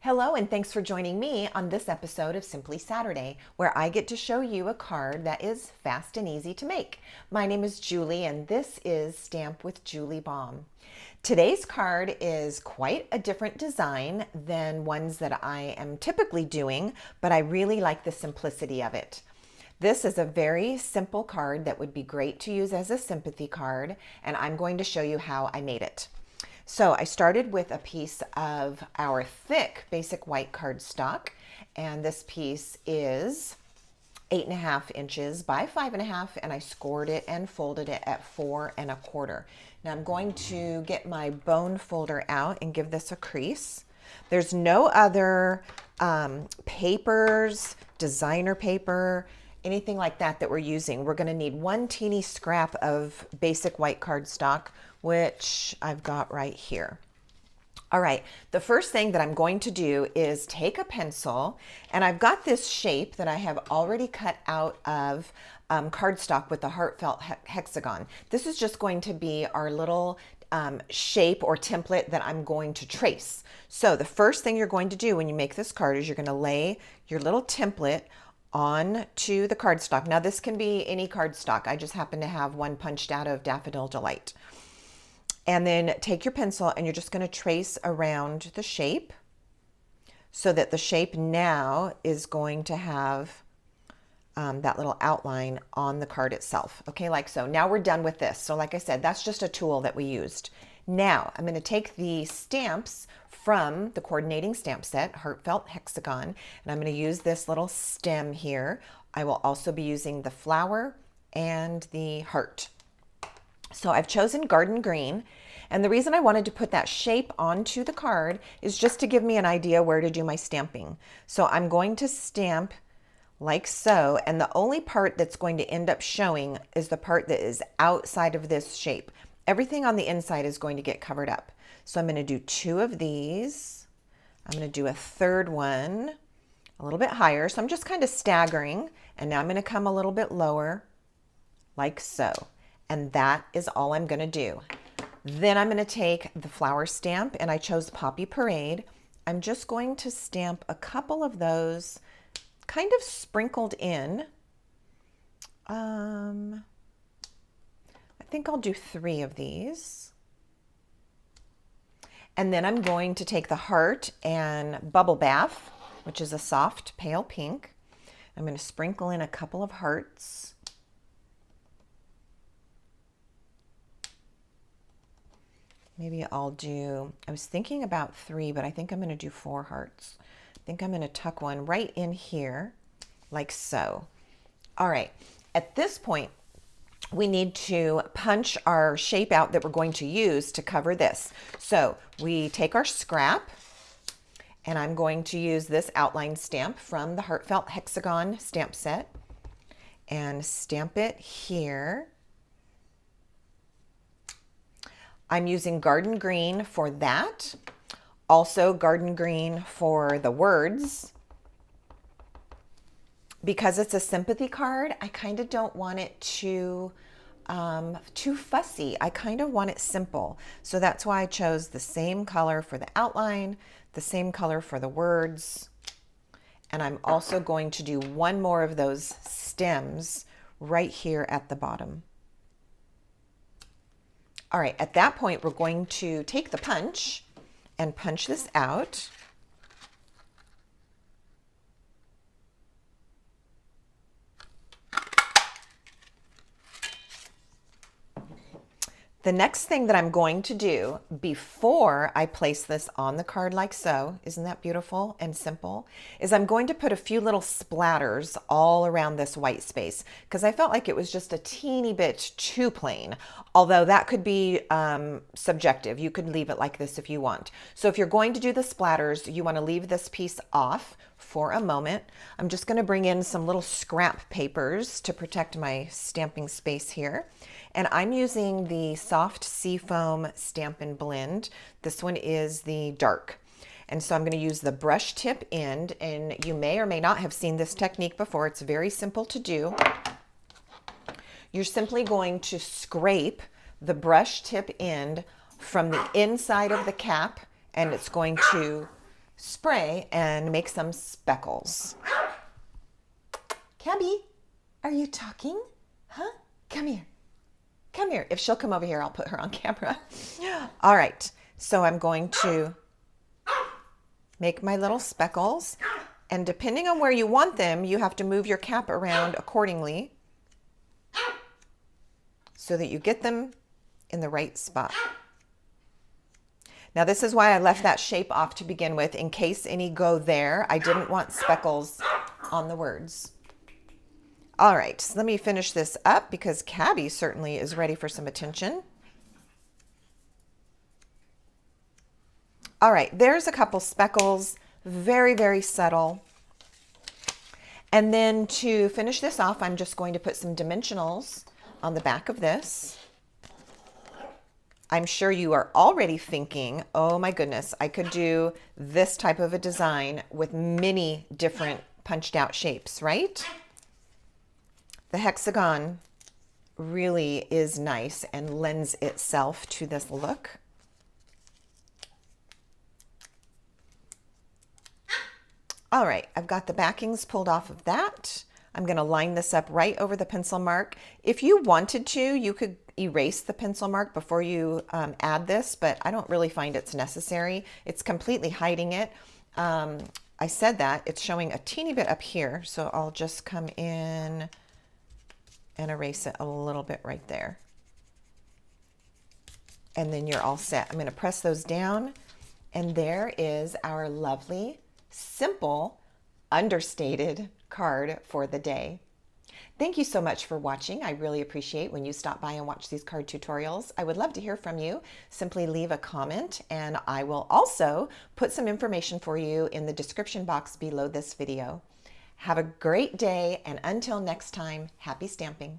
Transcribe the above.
Hello, and thanks for joining me on this episode of Simply Saturday, where I get to show you a card that is fast and easy to make. My name is Julie, and this is Stamp with Julie Baum. Today's card is quite a different design than ones that I am typically doing, but I really like the simplicity of it. This is a very simple card that would be great to use as a sympathy card, and I'm going to show you how I made it. So I started with a piece of our thick basic white cardstock, and this piece is 8.5 inches by 5.5, and I scored it and folded it at 4.25. Now I'm going to get my bone folder out and give this a crease. There's no other papers, designer paper, anything like that we're using. We're going to need one teeny scrap of basic white cardstock, which I've got right here. All right, the first thing that I'm going to do is take a pencil, and I've got this shape that I have already cut out of cardstock with the Heartfelt Hexagon. This is just going to be our little shape or template that I'm going to trace. So the first thing you're going to do when you make this card is you're going to lay your little template onto the cardstock. Now this can be any cardstock. I just happen to have one punched out of Daffodil Delight. And then take your pencil and you're just going to trace around the shape so that the shape now is going to have that little outline on the card itself. Okay, like so. Now we're done with this. So like I said, that's just a tool that we used. Now I'm going to take the stamps from the coordinating stamp set, Heartfelt Hexagon, and I'm going to use this little stem here. I will also be using the flower and the heart. So I've chosen garden green, and the reason I wanted to put that shape onto the card is just to give me an idea where to do my stamping. So I'm going to stamp like so, and the only part that's going to end up showing is the part that is outside of this shape. Everything on the inside is going to get covered up. So I'm going to do 2 of these. I'm going to do a third one a little bit higher. So I'm just kind of staggering, and now I'm going to come a little bit lower like so. And that is all I'm going to do. Then I'm going to take the flower stamp, and I chose Poppy Parade. I'm just going to stamp a couple of those kind of sprinkled in. I think I'll do 3 of these. And then I'm going to take the heart and Bubble Bath, which is a soft pale pink. I'm going to sprinkle in a couple of hearts. Maybe I'll do, I was thinking about 3, but I think I'm going to do 4 hearts. I think I'm going to tuck one right in here, like so. All right, at this point, we need to punch our shape out that we're going to use to cover this. So we take our scrap, and I'm going to use this outline stamp from the Heartfelt Hexagon stamp set and stamp it here. I'm using garden green for that. Also garden green for the words. Because it's a sympathy card, I kind of don't want it too fussy. I kind of want it simple. So that's why I chose the same color for the outline, the same color for the words. And I'm also going to do one more of those stems right here at the bottom. All right, at that point, we're going to take the punch and punch this out. The next thing that I'm going to do before I place this on the card like so, isn't that beautiful and simple, is I'm going to put a few little splatters all around this white space because I felt like it was just a teeny bit too plain, although that could be subjective. You could leave it like this if you want. So if you're going to do the splatters, you want to leave this piece off for a moment. I'm just going to bring in some little scrap papers to protect my stamping space here. And I'm using the soft seafoam Stampin' Blend. This one is the dark. And so I'm going to use the brush tip end, and you may or may not have seen this technique before. It's very simple to do. You're simply going to scrape the brush tip end from the inside of the cap, and it's going to spray and make some speckles. Cabby, are you talking? Huh? Come here. Come here. If she'll come over here, I'll put her on camera. All right. So I'm going to make my little speckles. And depending on where you want them, you have to move your cap around accordingly so that you get them in the right spot. Now this is why I left that shape off to begin with, in case any go there. I didn't want speckles on the words. All right, so let me finish this up because Cabby certainly is ready for some attention. All right, there's a couple speckles, very, very subtle. And then to finish this off, I'm just going to put some dimensionals on the back of this. I'm sure you are already thinking, oh my goodness, I could do this type of a design with many different punched out shapes, right? The hexagon really is nice and lends itself to this look. All right, I've got the backings pulled off of that. I'm going to line this up right over the pencil mark. If you wanted to, you could erase the pencil mark before you add this, but I don't really find it's necessary. It's completely hiding it. I said that. It's showing a teeny bit up here, so I'll just come in and erase it a little bit right there. And then you're all set. I'm going to press those down, and there is our lovely, simple, understated card for the day. Thank you so much for watching. I really appreciate when you stop by and watch these card tutorials. I would love to hear from you. Simply leave a comment, and I will also put some information for you in the description box below this video. Have a great day, and until next time, happy stamping.